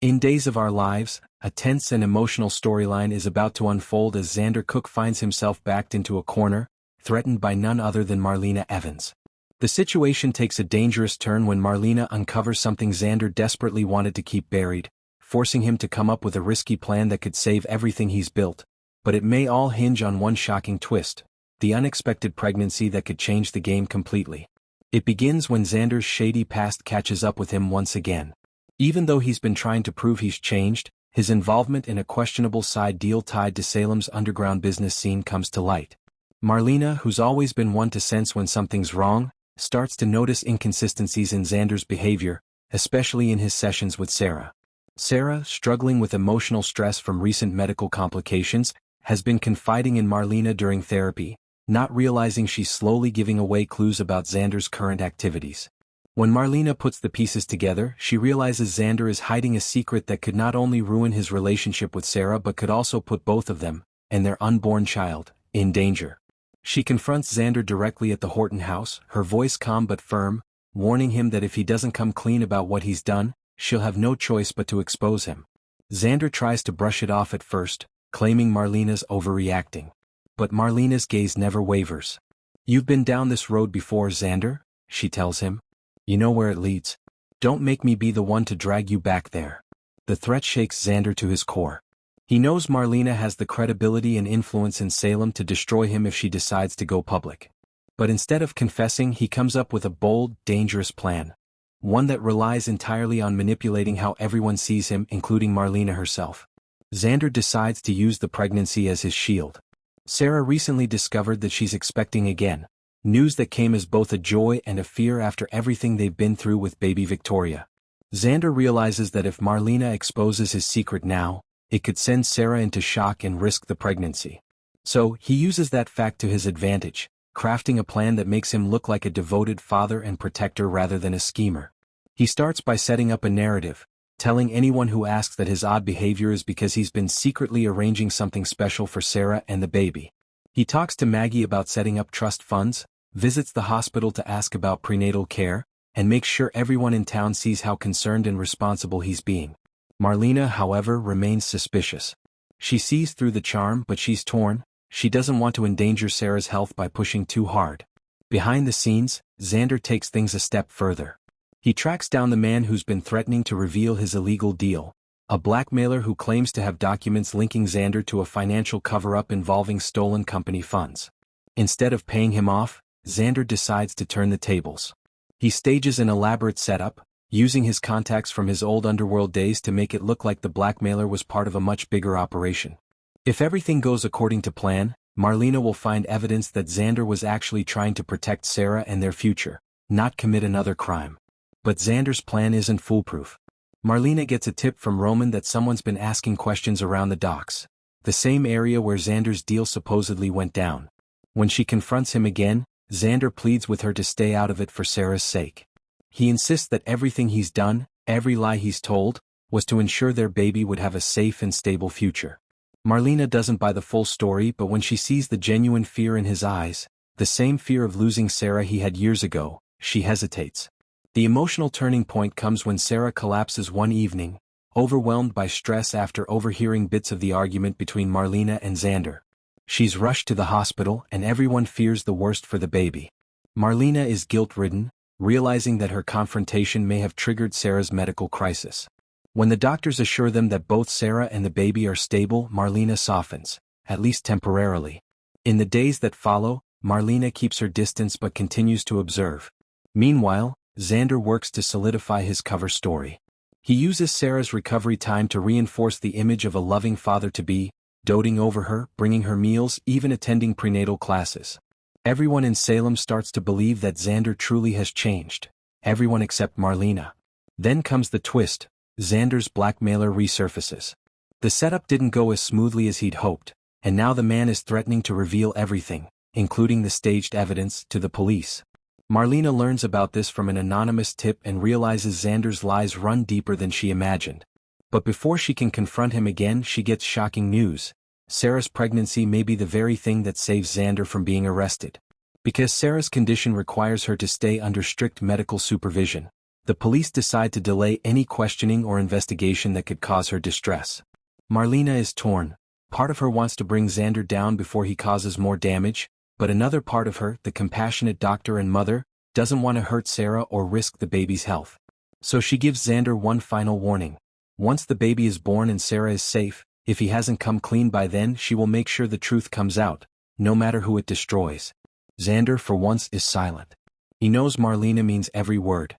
In Days of Our Lives, a tense and emotional storyline is about to unfold as Xander Cook finds himself backed into a corner, threatened by none other than Marlena Evans. The situation takes a dangerous turn when Marlena uncovers something Xander desperately wanted to keep buried, forcing him to come up with a risky plan that could save everything he's built. But it may all hinge on one shocking twist: the unexpected pregnancy that could change the game completely. It begins when Xander's shady past catches up with him once again. Even though he's been trying to prove he's changed, his involvement in a questionable side deal tied to Salem's underground business scene comes to light. Marlena, who's always been one to sense when something's wrong, starts to notice inconsistencies in Xander's behavior, especially in his sessions with Sarah. Sarah, struggling with emotional stress from recent medical complications, has been confiding in Marlena during therapy, not realizing she's slowly giving away clues about Xander's current activities. When Marlena puts the pieces together, she realizes Xander is hiding a secret that could not only ruin his relationship with Sarah but could also put both of them, and their unborn child, in danger. She confronts Xander directly at the Horton house, her voice calm but firm, warning him that if he doesn't come clean about what he's done, she'll have no choice but to expose him. Xander tries to brush it off at first, claiming Marlena's overreacting. But Marlena's gaze never wavers. "You've been down this road before, Xander," she tells him. "You know where it leads. Don't make me be the one to drag you back there." The threat shakes Xander to his core. He knows Marlena has the credibility and influence in Salem to destroy him if she decides to go public. But instead of confessing, he comes up with a bold, dangerous plan. One that relies entirely on manipulating how everyone sees him, including Marlena herself. Xander decides to use the pregnancy as his shield. Sarah recently discovered that she's expecting again. News that came as both a joy and a fear after everything they've been through with baby Victoria. Xander realizes that if Marlena exposes his secret now, it could send Sarah into shock and risk the pregnancy. So, he uses that fact to his advantage, crafting a plan that makes him look like a devoted father and protector rather than a schemer. He starts by setting up a narrative, telling anyone who asks that his odd behavior is because he's been secretly arranging something special for Sarah and the baby. He talks to Maggie about setting up trust funds, visits the hospital to ask about prenatal care, and makes sure everyone in town sees how concerned and responsible he's being. Marlena, however, remains suspicious. She sees through the charm, but she's torn. She doesn't want to endanger Sarah's health by pushing too hard. Behind the scenes, Xander takes things a step further. He tracks down the man who's been threatening to reveal his illegal deal, a blackmailer who claims to have documents linking Xander to a financial cover-up involving stolen company funds. Instead of paying him off, Xander decides to turn the tables. He stages an elaborate setup, using his contacts from his old underworld days to make it look like the blackmailer was part of a much bigger operation. If everything goes according to plan, Marlena will find evidence that Xander was actually trying to protect Sarah and their future, not commit another crime. But Xander's plan isn't foolproof. Marlena gets a tip from Roman that someone's been asking questions around the docks, the same area where Xander's deal supposedly went down. When she confronts him again, Xander pleads with her to stay out of it for Sarah's sake. He insists that everything he's done, every lie he's told, was to ensure their baby would have a safe and stable future. Marlena doesn't buy the full story, but when she sees the genuine fear in his eyes, the same fear of losing Sarah he had years ago, she hesitates. The emotional turning point comes when Sarah collapses one evening, overwhelmed by stress after overhearing bits of the argument between Marlena and Xander. She's rushed to the hospital and everyone fears the worst for the baby. Marlena is guilt-ridden, realizing that her confrontation may have triggered Sarah's medical crisis. When the doctors assure them that both Sarah and the baby are stable, Marlena softens, at least temporarily. In the days that follow, Marlena keeps her distance but continues to observe. Meanwhile, Xander works to solidify his cover story. He uses Sarah's recovery time to reinforce the image of a loving father-to-be, doting over her, bringing her meals, even attending prenatal classes. Everyone in Salem starts to believe that Xander truly has changed. Everyone except Marlena. Then comes the twist: Xander's blackmailer resurfaces. The setup didn't go as smoothly as he'd hoped, and now the man is threatening to reveal everything, including the staged evidence, to the police. Marlena learns about this from an anonymous tip and realizes Xander's lies run deeper than she imagined. But before she can confront him again, she gets shocking news. Sarah's pregnancy may be the very thing that saves Xander from being arrested. Because Sarah's condition requires her to stay under strict medical supervision, The police decide to delay any questioning or investigation that could cause her distress. Marlena is torn. Part of her wants to bring Xander down before he causes more damage, but another part of her, the compassionate doctor and mother, doesn't want to hurt Sarah or risk the baby's health. So she gives Xander one final warning. Once the baby is born and Sarah is safe, if he hasn't come clean by then, she will make sure the truth comes out, no matter who it destroys. Xander, for once, is silent. He knows Marlena means every word.